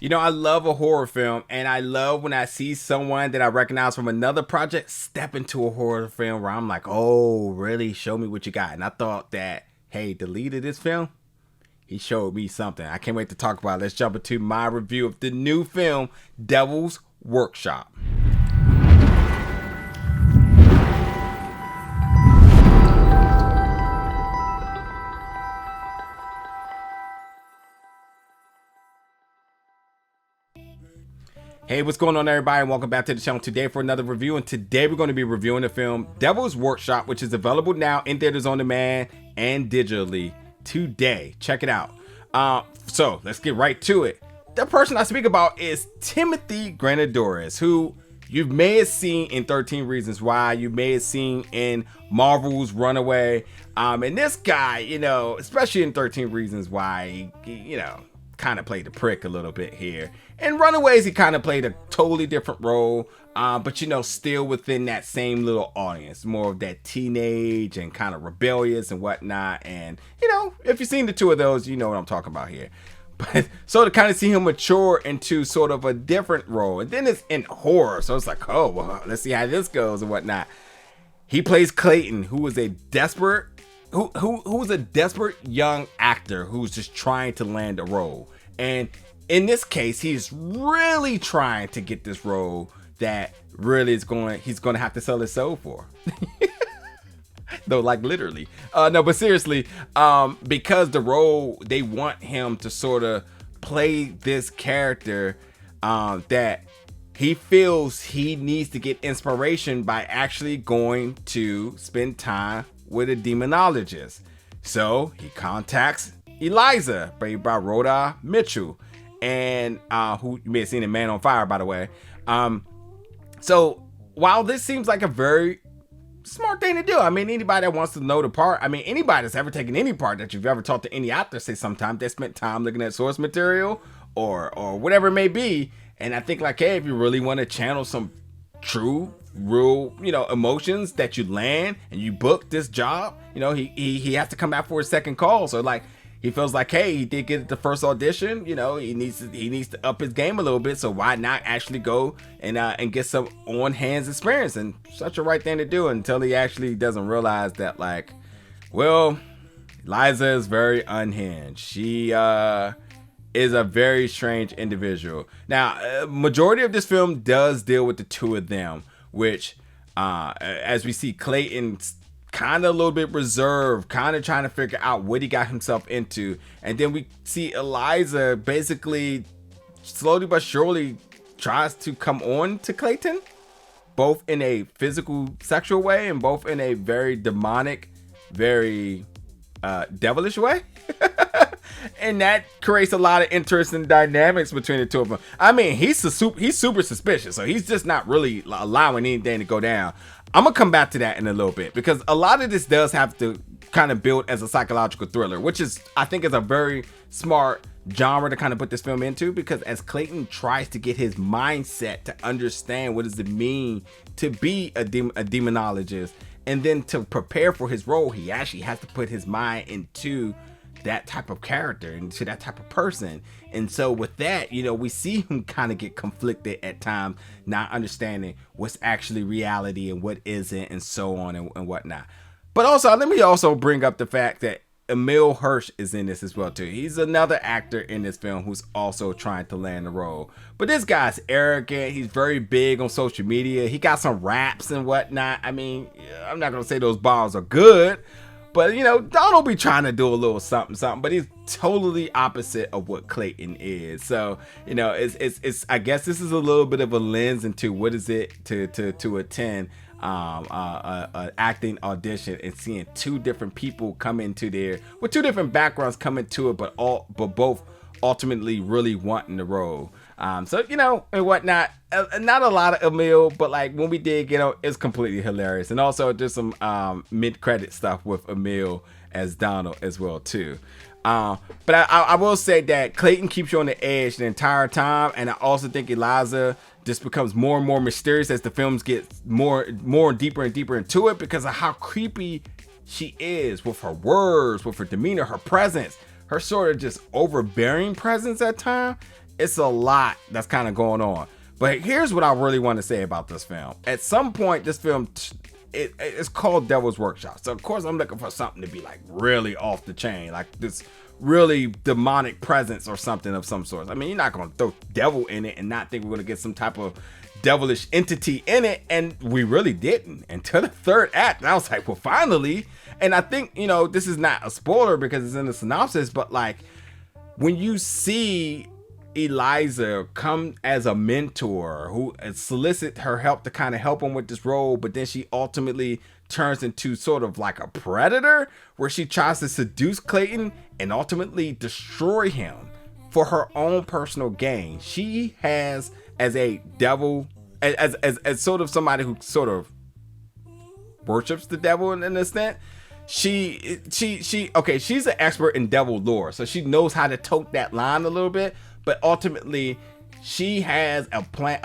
You know, I love a horror film, and I love when I see someone that I recognize from another project step into a horror film where I'm like, oh, really? Show me what you got. And I thought that, hey, the lead of this film, he showed me something. I can't wait to talk about it. Let's jump into my review of the new film, Devil's Workshop. Hey, what's going on, everybody, and welcome back to the channel today for another review. And today we're going to be reviewing the film Devil's Workshop, which is available now in theaters on demand and digitally today. Check it out. So let's get right to it. The person I speak about is Timothy Granaderos, who you may have seen in 13 Reasons Why, you may have seen in Marvel's Runaway. And this guy, you know, especially in 13 Reasons Why, he kind of played the prick a little bit here. In Runaways, he kind of played a totally different role, but still within that same little audience, more of that teenage and kind of rebellious and whatnot. And if you've seen the two of those, you know what I'm talking about here. But so to kind of see him mature into sort of a different role, and then it's in horror, so it's like, oh well, let's see how this goes and whatnot. He plays Clayton, who is a desperate young actor who's just trying to land a role. And in this case, he's really trying to get this role that really he's going to have to sell his soul for. Though, like, literally. No, but seriously, because the role, they want him to sort of play this character that he feels he needs to get inspiration by actually going to spend time with a demonologist. So he contacts Eliza, played by Radha Mitchell, and who you may have seen in Man on Fire, by the way. So while this seems like a very smart thing to do, I mean, anybody that wants to know the part, I mean, anybody that's ever taken any part that you've ever talked to any actor, say sometime they spent time looking at source material or whatever it may be. And I think, like, hey, if you really want to channel some true, real, emotions that you land and you book this job, he has to come out for a second call. So, like, he feels like, hey, he did get the first audition, he needs to up his game a little bit. So why not actually go and get some on hands experience? And such a right thing to do, until he actually doesn't realize that, like, well, Eliza is very unhinged. She is a very strange individual. Now, majority of this film does deal with the two of them, which as we see Clayton kind of a little bit reserved, kind of trying to figure out what he got himself into. And then we see Eliza basically slowly but surely tries to come on to Clayton, both in a physical sexual way and both in a very demonic, very devilish way. And that creates a lot of interesting dynamics between the two of them. I mean, he's super suspicious, so he's just not really allowing anything to go down. I'm gonna come back to that in a little bit, because a lot of this does have to kind of build as a psychological thriller, which I think is a very smart genre to kind of put this film into, because as Clayton tries to get his mindset to understand what does it mean to be a demonologist, and then to prepare for his role, he actually has to put his mind into that type of character, into that type of person. And so with that, we see him kind of get conflicted at times, not understanding what's actually reality and what isn't, and so on and whatnot. But also, let me also bring up the fact that Emile Hirsch is in this as well too. He's another actor in this film who's also trying to land the role. But this guy's arrogant. He's very big on social media. He got some raps and whatnot. I mean, I'm not gonna say those bars are good, but Donald be trying to do a little something, but he's totally opposite of what Clayton is. So, it's I guess this is a little bit of a lens into what is it to attend acting audition and seeing two different people come into there with two different backgrounds come into it, but both ultimately really wanting the role. So, and whatnot. Not a lot of Emile, but like when we did, it's completely hilarious. And also just some mid-credit stuff with Emile as Donald as well too. But I will say that Clayton keeps you on the edge the entire time, and I also think Eliza just becomes more and more mysterious as the films get more deeper and deeper into it, because of how creepy she is with her words, with her demeanor, her presence, her sort of just overbearing presence at times It's a lot that's kind of going on. But here's what I really want to say about this film. At some point, this film, it's called Devil's Workshop. So of course I'm looking for something to be like really off the chain, like this really demonic presence or something of some sort. I mean, you're not going to throw devil in it and not think we're going to get some type of devilish entity in it. And we really didn't until the third act. And I was like, well, finally. And I think, you know, this is not a spoiler because it's in the synopsis, but like when you see Eliza come as a mentor who solicit her help to kind of help him with this role, but then she ultimately turns into sort of like a predator where she tries to seduce Clayton and ultimately destroy him for her own personal gain. She has, as a devil, as sort of somebody who sort of worships the devil in an extent, she's an expert in devil lore, so she knows how to tote that line a little bit. But ultimately, she has a plan,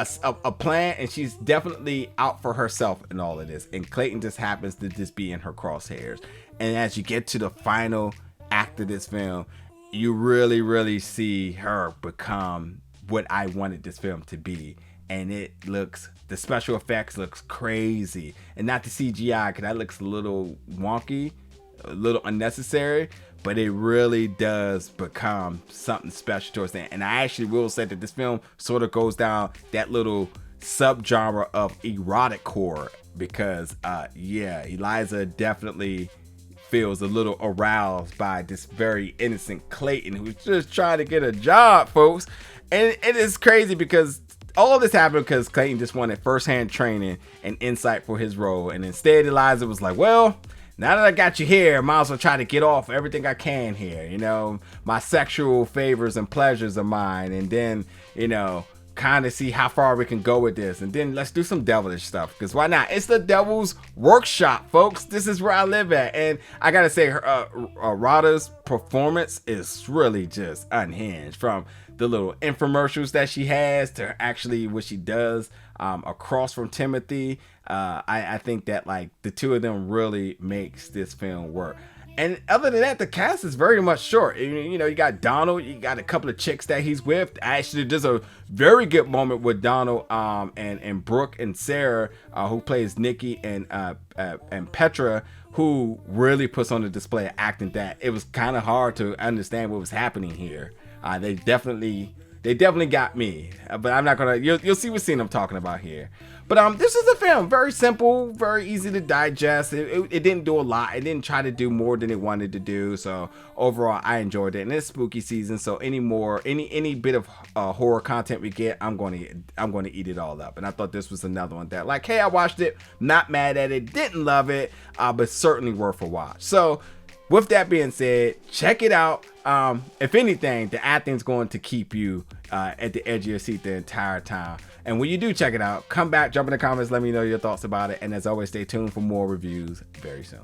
and she's definitely out for herself in all of this. And Clayton just happens to just be in her crosshairs. And as you get to the final act of this film, you really, really see her become what I wanted this film to be. And the special effects looks crazy. And not the CGI, because that looks a little wonky, a little unnecessary. But it really does become something special towards the end. And I actually will say that this film sort of goes down that little subgenre of erotic horror because, Eliza definitely feels a little aroused by this very innocent Clayton who's just trying to get a job, folks. And it is crazy because all this happened because Clayton just wanted firsthand training and insight for his role. And instead, Eliza was like, well, now that I got you here, I might as well try to get off everything I can here. You know, my sexual favors and pleasures are mine. And then, you know, kind of see how far we can go with this. And then let's do some devilish stuff. Because why not? It's the Devil's Workshop, folks. This is where I live at. And I got to say, Radha's performance is really just unhinged. From the little infomercials that she has to actually what she does across from Timothy. I think that like the two of them really makes this film work. And other than that, the cast is very much short. You know, you got Donald, you got a couple of chicks that he's with. Actually, there's a very good moment with Donald and Brooke and Sarah, who plays Nikki and Petra, who really puts on the display of acting that it was kind of hard to understand what was happening here. They definitely got me, but I'm not gonna. You'll see what scene I'm talking about here. But this is a film, very simple, very easy to digest. It didn't do a lot. It didn't try to do more than it wanted to do. So overall, I enjoyed it. And it's spooky season, so any bit of horror content we get, I'm going to eat it all up. And I thought this was another one that, like, hey, I watched it, not mad at it, didn't love it, but certainly worth a watch. So with that being said, check it out. If anything, the acting's going to keep you at the edge of your seat the entire time. And when you do check it out, come back, jump in the comments, let me know your thoughts about it. And as always, stay tuned for more reviews very soon.